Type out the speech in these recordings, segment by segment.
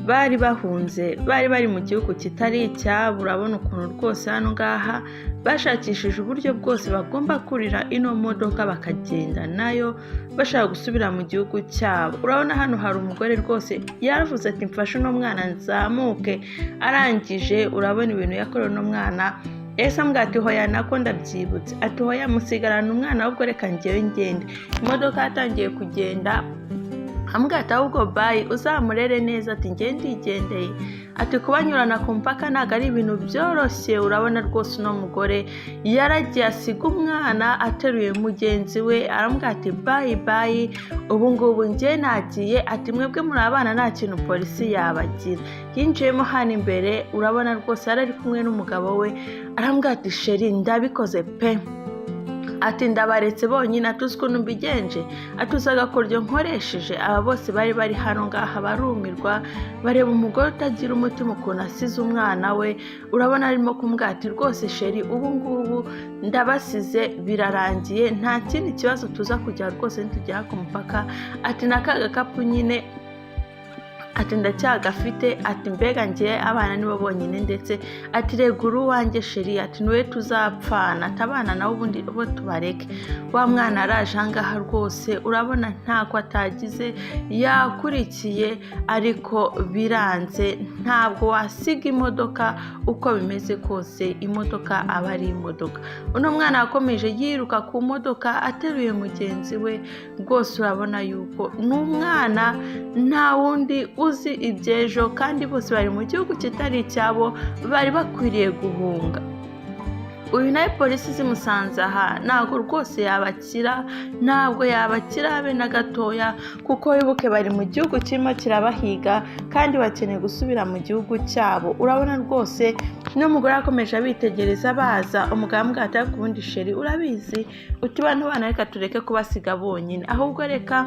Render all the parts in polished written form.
bari bahunze, bari mu gihugu kitari icyabo. Urabona ukuntu rwose hano ngaha bashakishije uburyo bwose bagomba kurira ino modoka bakagenda nayo bashaka gusubira mu gihugu cyabo. Urabona hano hari umugore rwose yaravuze ati mfashe uno mwana nzamuke, arangije urabona ibintu yakorewe uno mwana. Ese ambwira ati hoya nako ndabyibutse, ati hoya musigarana umwana ahubwo reka njyewe ngende. Imodoka yatangiye kugenda, ambwira ati ahubwo bayi uzamurere neza, ati njye ndigendeye, ati kubanyurana ku mpaka ntabwo ari ibintu byoroshye. Urabona rwose uno mugore yaragiye asiga umwana ateruye mugenzi we, arambwira ati bayi ubu ngubu njye nagiye, ati mwebwe muri abana nta kintu polisi yabagira. Yinjiyemo hano imbere, urabona rwose yari ari kumwe n'umugabo we, arambwira ati sheri ndabikoze pe, ati ndabaretse bonyine, atuzi ukuntu mbigenje, atuzi agakoryo nkoresheje. Aba bose bari hano ngaha barumirwa, bareba umugore utagira umutima ukuntu asize umwana we. Urabona arimo kumbwira ati rwose sheri ubu ngubu ndabasize birarangiye, nta kindi kibazo tuza kujya rwose nitugera ku mupaka, ati n'aka gakapu nyine ati ndacyagafite, ati mbega ngiye abana nibo bonyine, ndetse ati reguru wanjye sheri, ati niwe tuzapfana, atabana nawe ubundi bo tubareke. Wa mwana araje ahangaha rwose, urabona ntako atagize, yakurikiye ariko biranze. Ntabwo wasiga imodoka uko bimeze kose, imodoka aba ari imodoka. Uno mwana yakomeje yiruka ku modoka ateruye mugenzi we, rwose urabona yuko n'umwana nta wundi uzi ibyejo, kandi bose bari mu gihugu kitari icyabo, bari bakwiriye guhunga. Uyu nawe polisi zimusanze aha ntabwo rwose yabakira, ntabwo yabakira habe na gatoya, kuko wibuke bari mu gihugu kirimo kirabahiga kandi bakeneye gusubira mu gihugu cyabo. Urabona rwose n'umugore akomeje abitegereza baza. Umugabo ambwira ati ku bundi sheri urabizi, uti bano bana reka tureke kubasiga bonyine, ahubwo reka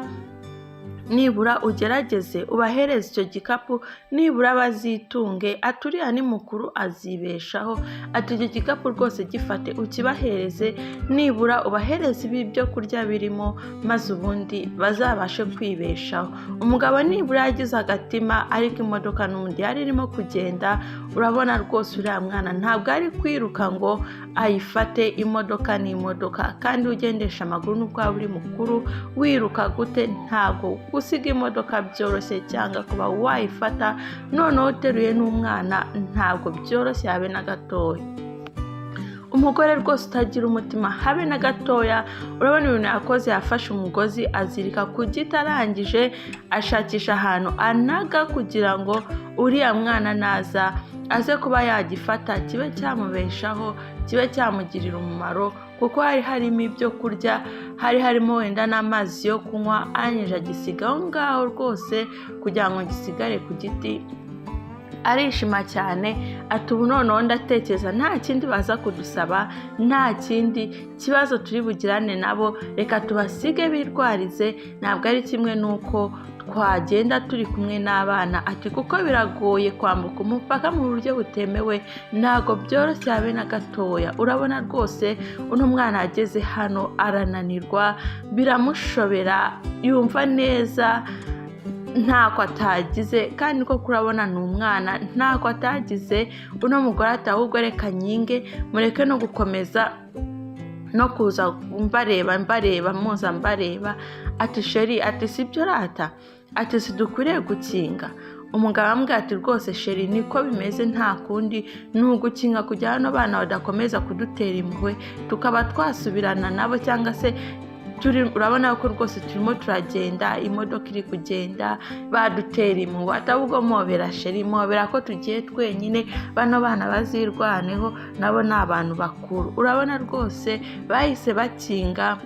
nibura ugerageze ubahereze icyo gikapu, nibura bazitunge, aturiya ni mukuru azibeshaho, ati icyo gikapu rwose gifate ukibahereze, nibura ubahereze ibi byo kurya birimo, maze ubundi bazabashe kwibeshaho. Umugabo nibura yagize agatima, ariko imodoka n'undi yari irimo kugenda. Urabona rwose uriya mwana ntabwo ari kwiruka ngo ayifate, imodoka ni imodoka, kandi ugendesha amaguru n'ubwo waba uri mukuru wiruka gute, ntabwo gusiga imodoka byoroshye cyangwa kuba wayifata noneho uteruye n'umwana, ntabwo byoroshye habe na gatoya. Umugore rwose utagira umutima habe na gatoya. Urabona ibintu yakoze, yafashe umugozi azirika ku giti, arangije ashakisha ahantu anaga kugira ngo uriya mwana naza aze kuba yagifata, kibe cyamubeshaho, kibe cyamugirira umumaro, kuko hari harimo ibyo kurya, hari harimo wenda n'amazi yo kunywa. Arangije agisiga aho ngaho rwose kugira ngo gisigare ku giti. Arishima cyane, ati ubu noneho ndatekereza nta kindi baza kudusaba, nta kindi kibazo turi bugirane nabo, reka tubasige birwarize, ntabwo ari kimwe n'uko twagenda turi kumwe n'abana. Ati kuko biragoye kwambuka umupaka mu buryo butemewe, ntabwo byoroshye habe na gatoya. Urabona rwose uno mwana ageze hano arananirwa, biramushobera, yumva neza ntako atagize, kandi ko kurabona ni umwana ntako atagize. Uno mugore ati ahubwo reka nyinge, mureke no gukomeza no kuza mbareba muza mbareba. Ati sheri, ati sibyo rata, ati sidukwiriye gukinga. Umugabo ambwira ati rwose sheri niko bimeze, nta kundi ni ugukinga kugira hano bana badakomeza kudutera impuhwe, tukaba twasubirana nabo, cyangwa se urabona ko rwose turimo turagenda, imodoka iri kugenda, badutera impuhwe. Atabwo mobera sheri, mobera ko tugiye twenyine, bano bana bazirwaneho, nabo ni abantu bakuru. Urabona rwose bahise bakinga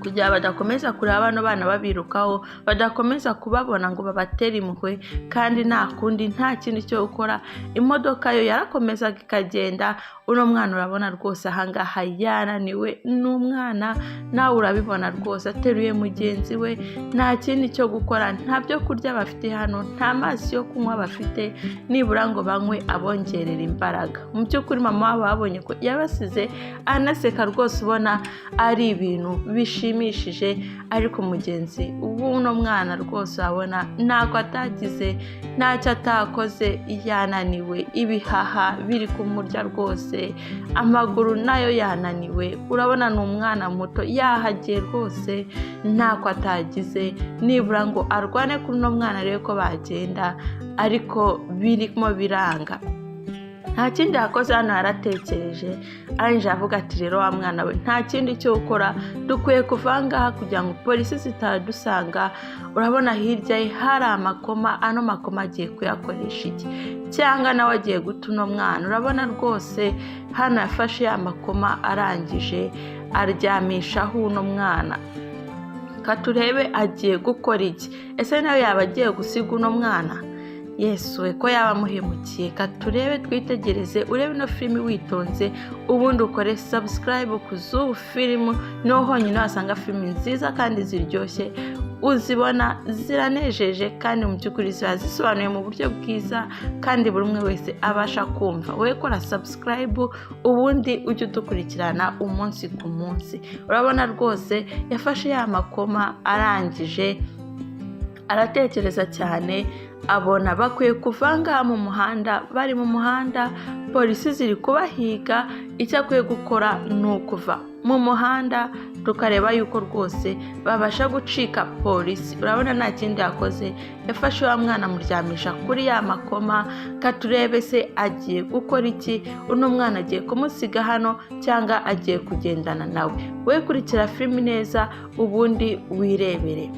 kugira badakomeza kureba bano bana babirukaho, badakomeza kubabona ngo babatere impuhwe, kandi nta kundi, nta kindi cyo gukora. Imodoka yo yarakomezaga ikagenda. Uno mwana urabona rwose ahangaha yananiwe, n'umwana nawe urabibona rwose ateruye mugenzi we, nta kindi cyo gukora, nta byo kurya bafite hano, nta mazi yo kunywa bafite, nibura ngo banywe abongerera imbaraga. Mu by'ukuri mama wabo babonye ko yabasize, anaseka rwose, ubona ari ibintu bishimishije bishimishije, ariko mugenzi w'uno mwana rwose abona ntako atagize, ntacyo atakoze, yananiwe, ibihaha biri kumurya rwose, amaguru nayo yananiwe. Urabona ni umwana muto yahagiye rwose, ntako atagize, nibura ngo arwane kuri uno mwana rero ko bagenda, ariko birimo biranga. Nta kindi yakoze hano, yaratekereje arangije avuga ati rero wa mwana we nta kindi cyo gukora, dukwiye kuva ngaha kugira ngo polisi zitadusanga. Urabona hirya ye hari amakoma, ano makoma agiye kuyakoresha iki? Cyangwa nawe agiye guta uno mwana. Urabona rwose hano yafashe ya makoma arangije aryamishaho uno mwana. Katurebe agiye gukora iki? Ese nawe yaba agiye gusiga uno mwana? Yesu we ko yaba muhemukiye. Katurebe twitegereze, urebe no filimi witonze, ubundi ukore subscribe ku Zubu Film, no honyine wasanga filimi nziza kandi ziryoshye, uzibona ziranejeje kandi mu by'ukuri ziba zisobanuye mu buryo bwiza kandi buri umwe wese abasha kumva. Wowe kora subscribe ubundi ujye udukurikirana umunsi ku munsi. Urabona rwose yafashe ya makoma arangije aratekereza cyane, abona bakwiye kuvanga mu muhanda. Bari mu muhanda, polisi ziri kubahiga, icyo akwiye gukora ni ukuva mu muhanda tukareba yuko rwose babasha gucika polisi. Urabona nta kindi yakoze, yafashe wa mwana amuryamisha kuri ya makoma. Katurebe se agiye gukora iki? Uno mwana agiye kumusiga hano cyangwa agiye kugendana nawe? We kurikira filimi neza ubundi wirebere.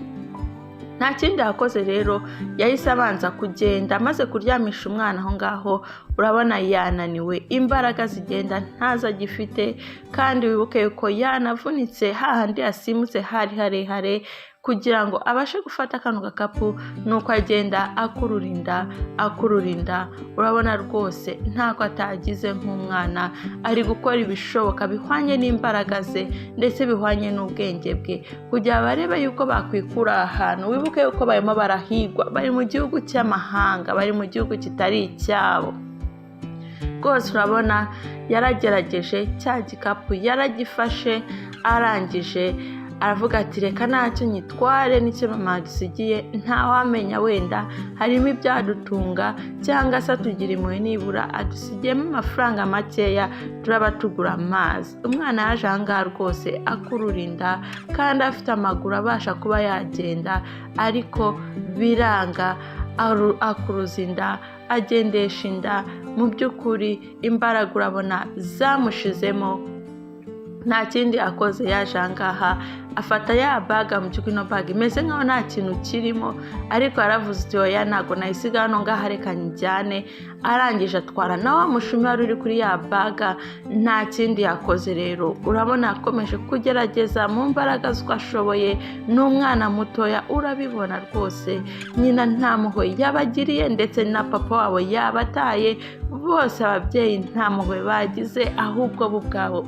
Nta kindi yakoze rero, yahise abanza kugenda, amaze kuryamisha umwana aho ngaho. Urabona yananiwe, imbaraga zigenda ntazo agifite, kandi wibuke yuko yanavunitse hahandi yasimutse hari harehare. Kugira ngo abashe gufata kano gakapu nuko agenda akururinda. Urabona rwose ntako atagize nk'umwana, ari gukora ibishoboka bihwanye n'imbaraga ze ndetse bihwanye n'ubwenge bwe, kugira barebe yuko bakwikura ahantu. Wibuke yuko barimo barahigwa, bari mu gihugu cy'amahanga, bari mu gihugu kitari icyabo. Rwose urabona yaragerageje, cya gikapu yaragifashe, arangije aravuga ati reka ntacyo nyitware, n'icyo mama adusigiye ntawamenya, wenda harimo ibyadutunga, cyangwa se tugira impuhwe nibura adusigiyemo amafaranga makeya turaba tugura amazi. Umwana yaje aha ngaha rwose akururinda kandi afite amaguru abasha kuba yagenda, ariko biranga. Akuruza inda, agendesha inda, mu by'ukuri imbaraga urabona zamushizemo. Nta kindi yakoze, yaje aha ngaha afata ya baga, mu by'ukuri ino baga imeze nkaho nta kintu kirimo, ariko yaravuze ati oya ntabwo nayisiga hano ngaha, reka njyane. Arangije atwara na wa mushumi wari uri kuri ya baga. Nta kindi yakoze rero, urabona yakomeje kugerageza mu mbaraga z'uko ashoboye. N'umwana mutoya urabibona rwose, nyina nta mpuhwe yabagiriye, ndetse na papa wabo yabataye. Bose ababyeyi nta mpuhwe bagize, ahubwo bo ubwabo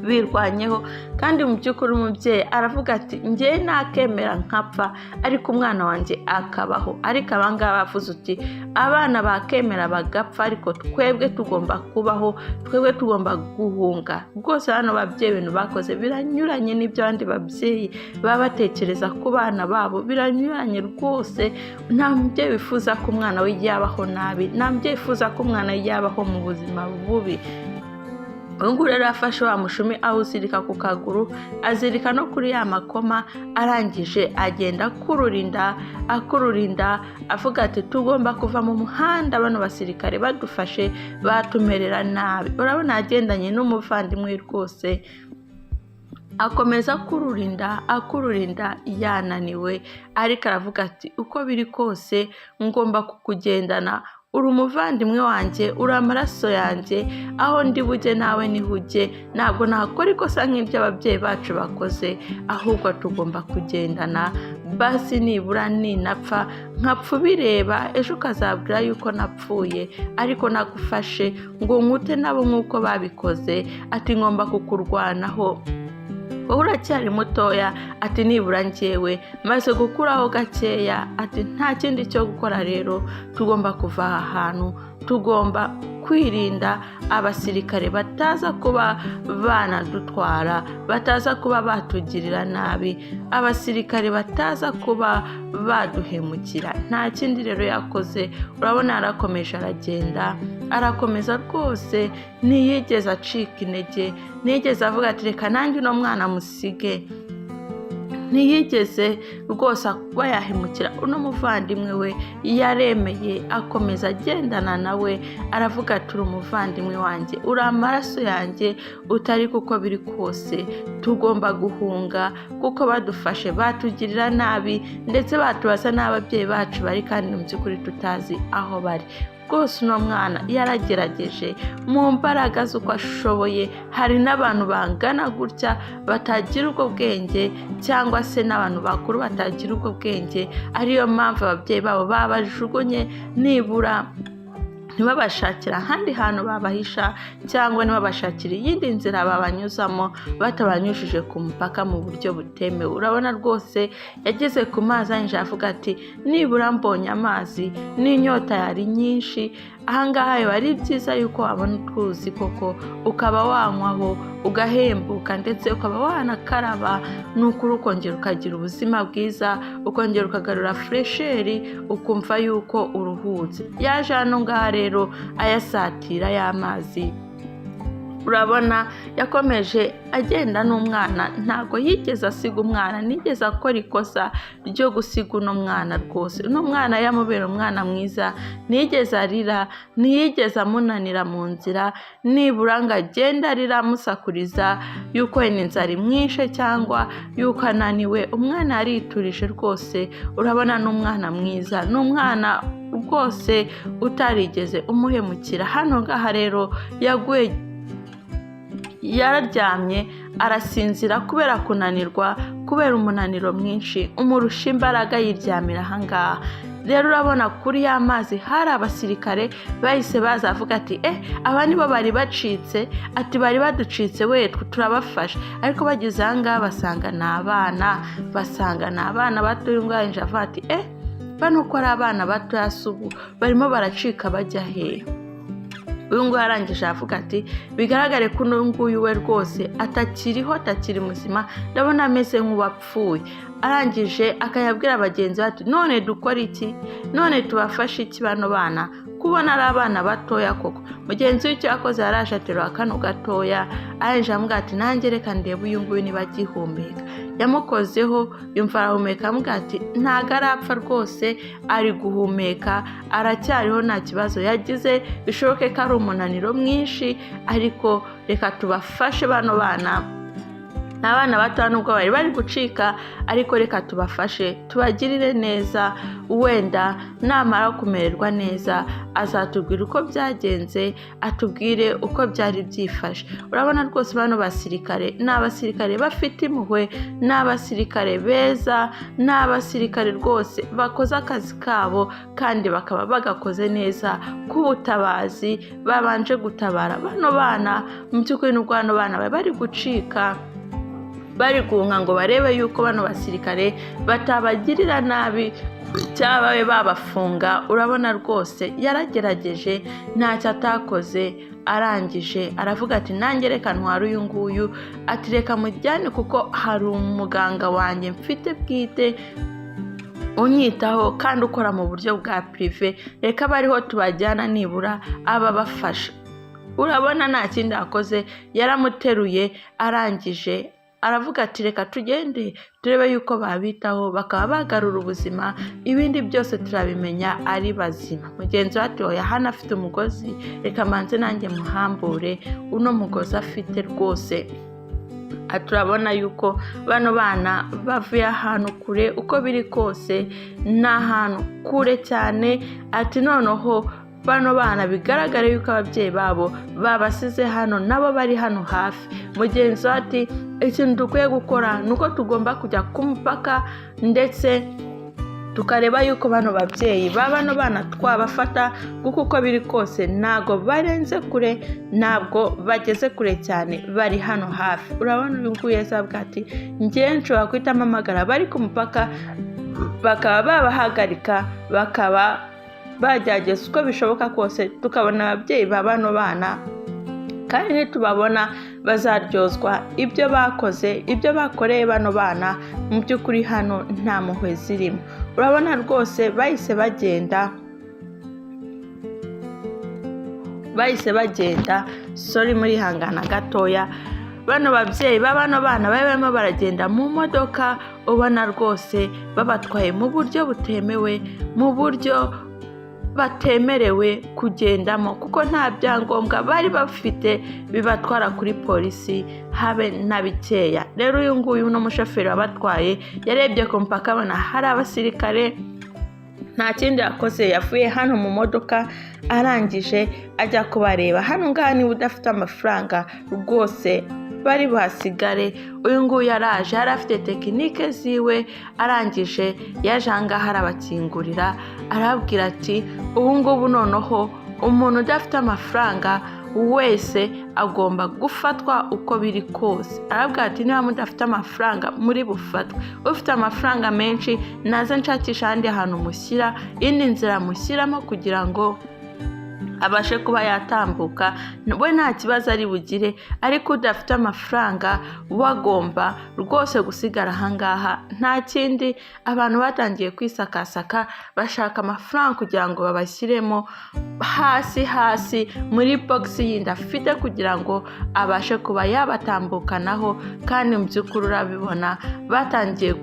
birwanyeho. Kandi mu by'ukuri umubyeyi aravuga ati njye nakemera nkapfa, ariko umwana wanjye akabaho. Ariko abangaba bavuze uti abana bakemera bagapfa, ariko twebwe tugomba kubaho, twebwe tugomba guhunga. Rwose hano babyeyi ibintu bakoze biranyuranye n'ibyo abandi babyeyi baba batekereza ku bana babo, biranyuranye rwose. Nta mubyeyi wifuza ko umwana we yabaho nabi, nta mubyeyi wifuza ko umwana we yabaho mu buzima bubi. Ubwo rero afashe wa mushumi awuzirika ku kaguru, azirika no kuri ya makoma, arangije agenda akururinda, avuga ati tugomba kuva mu muhanda, bano basirikare badufashe batumerera nabi. Urabona agendanye n'umuvandimwe rwose, akomeza akururinda yananiwe, ariko aravuga ati uko biri kose ngomba kukugendana, uri umuvandimwe wanjye, uri amaraso yanjye, aho ndi bujye nawe niho ujye. Ntabwo nakora ikosa nk'ibyo ababyeyi bacu bakoze, ahubwo tugomba kugendana. Basi nibura ninapfa nkapfa ubireba, ejo ukazabwira yuko napfuye, ariko nagufashe ngo nkute nabo nk'uko babikoze. Ati ngomba kukurwanaho, wowe uracyari mutoya. Ati nibura njyewe maze gukuraho gakeya. Ati nta kindi cyo gukora rero, tugomba kuva aha hantu, tugomba kwirinda abasirikare bataza kuba banadutwara, bataza kuba batugirira nabi, abasirikare bataza kuba baduhemukira. Nta kindi rero yakoze, urabona yarakomeje aragenda, arakomeza rwose, ntiyigeze acika intege, ntiyigeze avuga ati reka nanjye uno mwana musige, ntiyigeze rwose kuba yahemukira uno muvandimwe we. Yaremeye akomeza agendana nawe, aravuga ati uri umuvandimwe wanjye, uri amaraso yanjye, utari kuko biri kose tugomba guhunga kuko badufashe batugirira nabi, ndetse batubaza n'ababyeyi bacu bari kandi mu by'ukuri tutazi aho bari. Rwose uno mwana yaragerageje mu mbaraga z'uko ashoboye. Hari n'abantu bangana gutya batagira ubwo bwenge, cyangwa se n'abantu bakuru batagira ubwo bwenge, ariyo mpamvu ababyeyi babo babajugunye, nibura ntibabashakira ahandi hantu babahisha, cyangwa ntibabashakira iyindi nzira babanyuzamo batabanyujije ku mupaka mu buryo butemewe. Urabona rwose yageze ku mazi arangije avuga ati nibura mbonye amazi n'inyota yari nyinshi, ahangaha biba ari byiza yuko wabona utwuzi koko ukaba wanywaho ugahembuka, ndetse ukaba wanakaraba, n'ukuri ukongera ukagira ubuzima bwiza, ukongera ukagarura fresheri, ukumva yuko uruhutse. Yaje hano ngaha rero ayasatira y'amazi, urabona yakomeje agenda n'umwana, ntago yigeze asiga umwana, nigeze akora ikosa ryo gusiga uno mwana. Rwose uno mwana yamubera umwana mwiza, ntiyigeze arira, ntiyigeze amunanira mu nzira, nibura ngo agenda arira amusakuriza yuko inzara imwishe cyangwa yuko ananiwe. Umwana yariturije rwose, urabona n'umwana mwiza, n'umwana rwose utarigeze umuhemukira. Hano ngaha rero yaguye, yararyamye arasinzira kubera kunanirwa, kubera umunaniro mwinshi umurusha imbaraga, yiryamira ahangaha. Rero urabona kuri ya mazi hari abasirikare bahise baza avuga ati aba nibo bari bacitse, ati bari baducitse we turabafasha. Ariko bageze ahangaha basanga ni abana bato. Yunganije avuga ati bano ko ari abana bato yasubu barimo baracika bajya he? Uyu nguyu arangije avuga ati bigaragare ko uyu nguyu we rwose atakiriho, atakiri muzima, ndabona ameze nk'uwapfuye. Arangije akayabwira abagenzi bati none dukora iki, none tubafashe iki bano bana, kubona ari abana batoya koko. Mugenzi w'icyo yakoze yaraje aterura kano gatoya, arangije amuga ati nanjye reka ndebe uyu nguyu niba agihumeka. Yamukozeho yumva arahumeka, amuga ati ntago arapfa rwose, ari guhumeka, aracyariho nta kibazo yagize, bishoboke ko ari umunaniro mwinshi, ariko reka tubafashe bano bana. Abana bato nubwo bari gucika, ariko reka tubafashe tubagirire neza, wenda namara kumererwa neza azatubwira uko byagenze, atubwire uko byari byifashe. Urabona rwose bano basirikare ni abasirikare bafite impuhwe, ni abasirikare beza, ni abasirikare rwose bakoze akazi kabo kandi bakaba bagakoze neza k'ubutabazi. Babanje gutabara bano bana, mu by'ukuri n'ubwo bano bana bari gucika, bari guhunga ngo barebe yuko bano basirikare batabagirira nabi cyangwa babafunga. Urabona rwose yaragerageje, ntacyo atakoze. Arangije aravuga ati nanjye reka ntware uyu nguyu, ati reka mujyane kuko hari umuganga wanjye mfite bwite unyitaho kandi ukora mu buryo bwa prive, reka bariho tubajyana nibura aba bafasha. Urabona nta kindi yakoze, yaramuteruye. Arangije aravuga ati reka tugende turebe yuko babitaho bakaba bagarura ubuzima, ibindi byose turabimenya ari bazima. Mugenzi we ati oya, hano afite umugozi, reka manze nanjye muhambure uno mugozi afite rwose. Turabona yuko bano bana bavuye ahantu kure, uko biri kose ni ahantu kure cyane. Ati noneho bano bana bigaragara yuko ababyeyi babo babasize hano, nabo bari hano hafi. Mugenzi we ati ikintu dukwiye gukora nuko tugomba kujya ku mupaka, ndetse tukareba yuko bano babyeyi bano bana twabafata, kuko uko biri kose ntago barenze kure, ntabwo bageze kure cyane, bari hano hafi. Urabona uyu nguyu yazabwa ati njye nshobora guhita mpamagara bari ku mupaka, bakaba babahagarika, bakaba bagerageza uko bishoboka kose tukabona ababyeyi ba bano bana, kandi nitubabona bazaryozwa ibyo bakoze, ibyo bakoreye bano bana. Mu by'ukuri hano nta mpuhwe zirimo. Urabona rwose bahise bagenda sorry muri hangana gatoya. Bano babyeyi b'abano bana barimo baragenda mu modoka, ubona rwose babatwaye mu buryo butemewe, mu buryo batemerewe kugendamo, kuko nta byangombwa bari bafite bibatwara kuri polisi habe na bikeya. Rero uyu nguyu n'umushoferi wabatwaye yarebye ku mpaka abona hari abasirikare, nta kindi yakoze, yavuye hano mu modoka arangije ajya kubareba. Hano ngaha niba udafite amafaranga rwose bari buhasigare. Uyu nguyu yaraje, yari afite tekinike ziwe, arangije yaje ahangaha arabakingurira, arababwira ati ubu ngubu noneho umuntu udafite amafaranga wese agomba gufatwa uko biri kose. Arabwira ati niba mudafite amafaranga muri bufatwe, ufite amafaranga menshi naze nshakisha ahandi hantu mushyira, indi nzira mushyiramo kugira ngo abashe kuba yatambuka, we nta kibazo ari bugire. Ariko udafite amafaranga wagomba rwose gusigara ahangaha. Nta kindi, abantu batangiye kwisakasaka bashaka amafaranga kugira ngo babashyiremo hasi muri box yindi afite kugira ngo abashe kuba yabatambukanaho. Kandi mu by'ukuri urabibona batangiye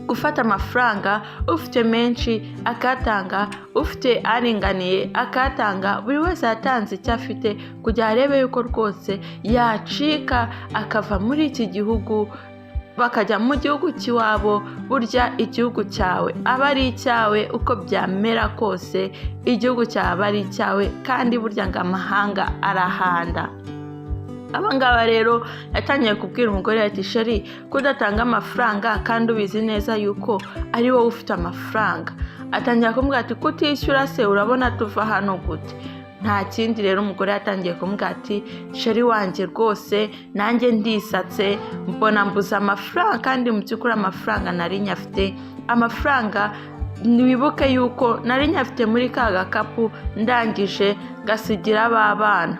gufata amafaranga, ufite menshi akatanga, ufite aringaniye akatanga. Buri wese yatanze icyo afite kugira arebe yuko rwose yacika akava muri iki gihugu bakajya mu gihugu cy'iwabo. Burya igihugu cyawe aba ari icyawe uko byamera kose, igihugu cyawe aba ari icyawe, kandi burya ngo amahanga arahanda. Abangaba rero yatangiye kubwira umugore ati sheri kudatanga amafaranga kandi ubizi neza yuko ari wowe ufite amafaranga. Atangiye kumubwira ati kutishyura se urabona tuva hano gute? Nta kindi rero umugore yatangiye kumubwira ati sheri wanjye rwose nanjye ndisatse, mbona mbuze amafaranga, kandi mu by'ukuri amafaranga nari nyafite. Amafaranga niwibuke yuko nari nyafite muri ka gakapu ndangije gasigira babana.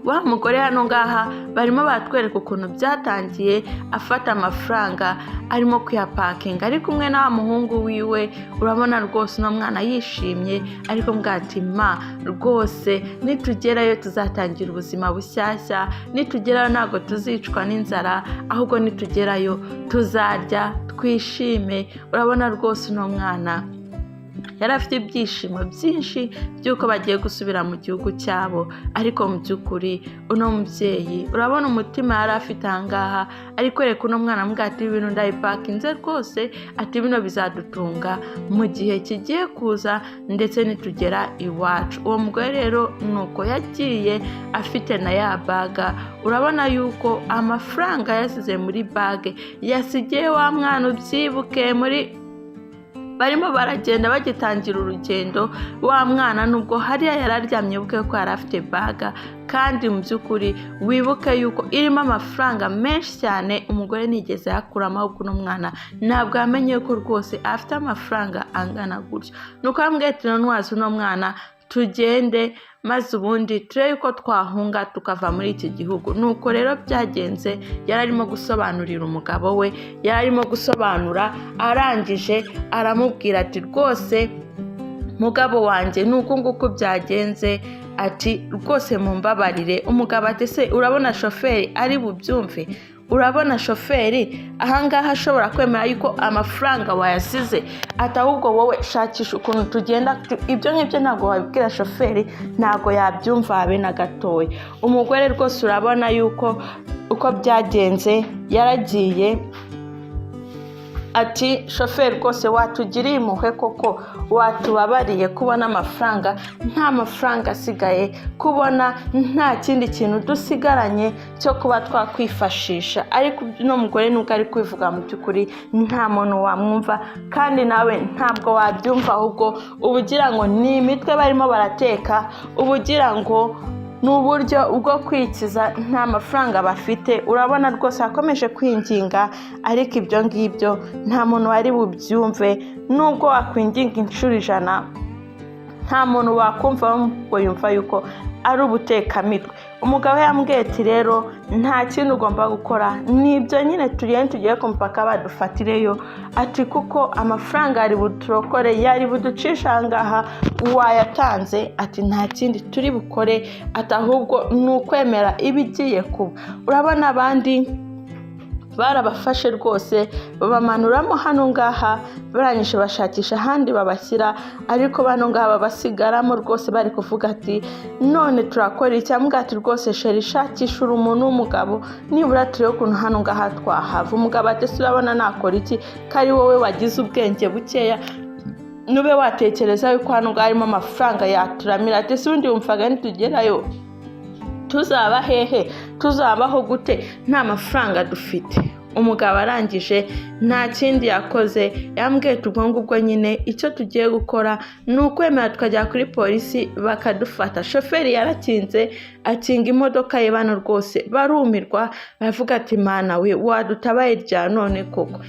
Wa mugore hano ngaha barimo batwereka ukuntu byatangiye afata amafaranga arimo kuyapakinga ari kumwe na muhungu wiwe. Urabona rwose no mwana yishimye, ariko mbwatima rwose nitugerayo tuzatangira ubuzima bushyashya, nitugerayo ntago tuzicwa n'inzara, ahubwo nitugerayo tuzarya twishime. Urabona rwose no mwana yari afite ibyishimo byinshi by'uko bagiye gusubira mu gihugu cyabo. Ariko mu by'ukuri uno mubyeyi urabona umutima yari afite ahangaha, ariko reka uno mwana amubwira ati ibintu ndabipakinze rwose, ati bino bizadutunga mu gihe kigiye kuza ndetse nitugera iwacu. Uwo mugore rero nuko yagiye afite na ya baga. Urabona yuko amafaranga yasize muri bage yasigiye wa mwana, ubyibuke barimo baragenda bagitangira urugendo. Wa mwana nubwo hariya yararyamye buke ko yari afite baga, kandi mu by'ukuri wibuke yuko irimo amafaranga menshi cyane. Umugore nigeze yakuramo, ahubwo uno mwana ntabwo yamenye ko rwose afite amafaranga angana gutyo. Nuko yambwiye ati nwazi uno mwana tugende maze ubundi turebe yuko twahunga tukava muri iki gihugu. Nuko rero byagenze, yararimo gusobanurira umugabo we, yararimo gusobanura, arangije aramubwira ati rwose mugabo wanjye nuko nguko byagenze, ati rwose mumbabarire. Umugabo ati se urabona shoferi ari bubyumve? Urabona shoferi ahangaha ashobora kwemera yuko amafaranga wayasize? Ati ahubwo wowe shakisha ukuntu tugenda. Ibyo ngibyo ntabwo wabibwira shoferi, ntabwo yabyumva habe na gatoya. Umugore rwose urabona yuko uko byagenze yaragiye ati shoferi rwose watugiriye impuhwe koko, watubabariye kubona amafaranga, nta mafaranga asigaye, kubona nta kindi kintu dusigaranye cyo kuba twakwifashisha. Ariko no mugore nubwo ari kwivuga mu by'ukuri nta muntu wamwumva, kandi nawe ntabwo wabyumva, ahubwo ubugira ngo ni imitwe barimo barateka, ubugira ngo ni uburyo bwo kwikiza nta mafaranga bafite. Urabona rwose akomeje kwinginga, ariko ibyo ngibyo nta muntu wari bubyumve. Nubwo wakwinginga inshuro 100 nta muntu wakumva ngo yumva yuko ari ubutekamitwe. Umugabo yambwiye ati rero nta kintu ugomba gukora, nibyo nyine tugiye ku mupaka badufatireyo, ati kuko amafaranga ari buturokore yari buducisha ngaha wayatanze, ati nta kindi turi bukore, ati ahubwo ni ukwemera ibigiye kuba. Urabona abandi barabafashe rwose babamanuramo hano ngaha, barangije bashakisha ahandi babashyira, ariko bano ngaha babasigaramo rwose bari kuvuga ati none turakora iki? Ambwira ati rwose sheri shakisha umuntu w'umugabo nibura turebe ukuntu hano ngaha twahava. Umugabo ati urabona nakora iki? Kari wowe wagize ubwenge bukeya, nube watekereza yuko hano ngaha harimo amafaranga yaturamira. Ati ubundi wumvaga nitugerayo tuzaba hehe, tuzabaho gute nta mafaranga dufite? Umugabo arangije nta kindi yakoze, yambwiye tugomba ubwo nyine icyo tugiye gukora ni ukwemera tukajya kuri polisi bakadufata. Shoferi yarakinze akinga imodoka ye, bano rwose barumirwa bavuga ati mana we wadutabaye rya none koko.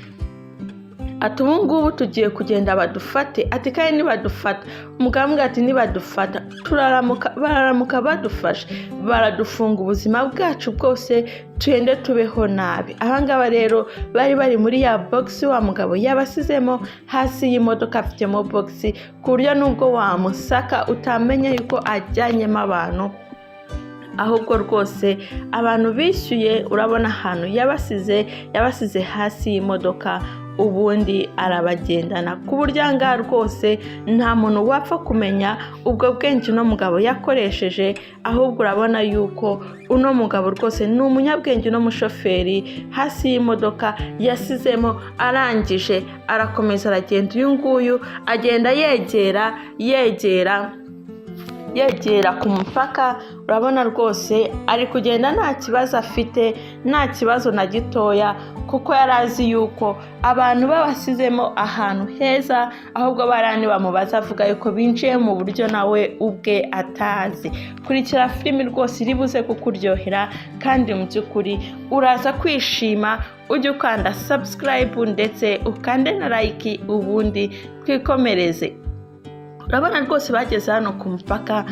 Ati ubu ngubu tugiye kugenda badufate, ati kandi nibadufata. Umugabo ati nibadufata bararamuka badufashe baradufunga ubuzima bwacu bwose tuyende tubeho nabi. Abangaba rero bari muri ya box wa mugabo yabasizemo hasi y'imodoka, afitemo box ku buryo nubwo wamusaka utamenye yuko ajyanyemo abantu, ahubwo rwose abantu bishyuye. Urabona ahantu yabasize hasi y'imodoka, ubundi arabagendana ku buryo ngaha rwose nta muntu wapfa kumenya ubwo bwenge uno mugabo yakoresheje. Ahubwo urabona yuko uno mugabo rwose ni umunyabwenge no mushoferi hasi y'imodoka yasizemo. Arangije arakomeza aragenda, uyu nguyu agenda yegera ku mupaka. Urabona rwose ari kugenda nta kibazo afite, nta kibazo na gitoya, kuko yarazi yuko abantu babasizemo ahantu heza, ahubwo barani bamubaza avuga yuko binjiye mu buryo nawe ubwe atazi. Kurikira filimi rwose iri buze kukuryohera, kandi mu by'ukuri uraza kwishima. Ujye ukanda subscribe ndetse ukande na like, ubundi twikomereze. Urabona rwose bageze hano ku mupaka,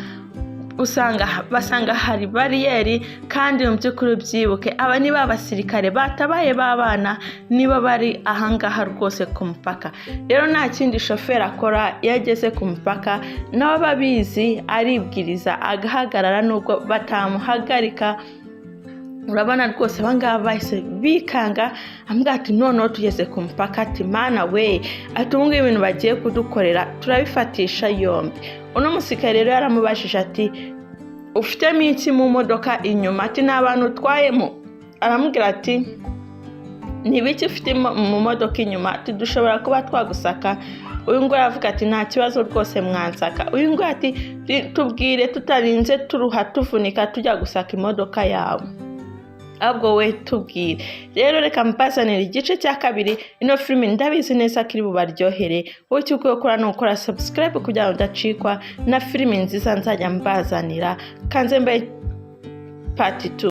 basanga hari bariyeri, kandi mu by'ukuri byibuke aba ni babasirikare batabaye babana niba bari ahangaha rwose ku mupaka. Rero nta kindi shoferi akora, yageze ku mupaka nawe babizi aribwiriza agahagarara nubwo batamuhagarika. Urabona rwose abangaba bahise bikanga, ambwira ati noneho tugeze ku mupaka, ati mana we, ati ubu ngubu ibintu bagiye kudukorera turabifatisha yombi. Uno musirikare rero yaramubajije ati ufitemo iki mu modoka inyuma? Ati n'abantu utwayemo. Aramubwira ati nibiki ufite mu modoka inyuma? Ati dushobora kuba twagusaka. Uyu nguyu aravuga ati nta kibazo rwose mwansaka. Uyu nguyu ati tubwire tutarinze turuha tuvunika tujya gusaka imodoka yawe, ahubwo we tubwire. Rero reka mbazanire igice cya kabiri. Ino filimi ndabizi neza kiri bubaryohere. Wowe icyo ukwiye gukora ni ukora subscribe kugira ngo udacikwa na filimi nziza nzajya mbazanira. Kanze mbaye part 2.